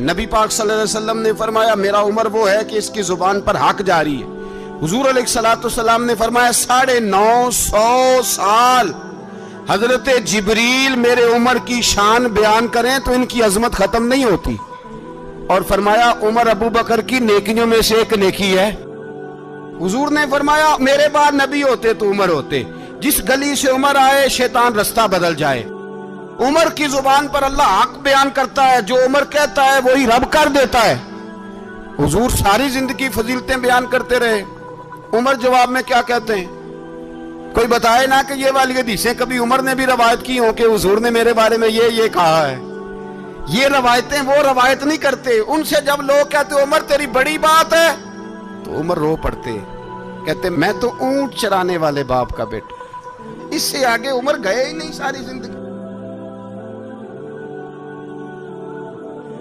نبی پاک صلی اللہ علیہ وسلم نے فرمایا میرا عمر وہ ہے کہ اس کی زبان پر حق جاری ہے۔ حضور علیہ السلام نے فرمایا 950 سال حضرت جبریل میرے عمر کی شان بیان کریں تو ان کی عظمت ختم نہیں ہوتی، اور فرمایا عمر ابو بکر کی نیکیوں میں سے ایک نیکی ہے۔ حضور نے فرمایا میرے بعد نبی ہوتے تو عمر ہوتے، جس گلی سے عمر آئے شیطان رستہ بدل جائے۔ عمر کی زبان پر اللہ حق بیان کرتا ہے، جو عمر کہتا ہے وہی رب کر دیتا ہے۔ حضور ساری زندگی فضیلتیں بیان کرتے رہے، عمر جواب میں کیا کہتے ہیں؟ کوئی بتائے نا کہ یہ والی حدیثیں کبھی عمر نے بھی روایت کی ہوں کہ حضور نے میرے بارے میں یہ کہا ہے۔ یہ روایتیں وہ روایت نہیں کرتے، ان سے جب لوگ کہتے عمر تیری بڑی بات ہے تو عمر رو پڑتے، کہتے میں تو اونٹ چرانے والے باپ کا بیٹا۔ اس سے آگے عمر گئے ہی نہیں ساری زندگی۔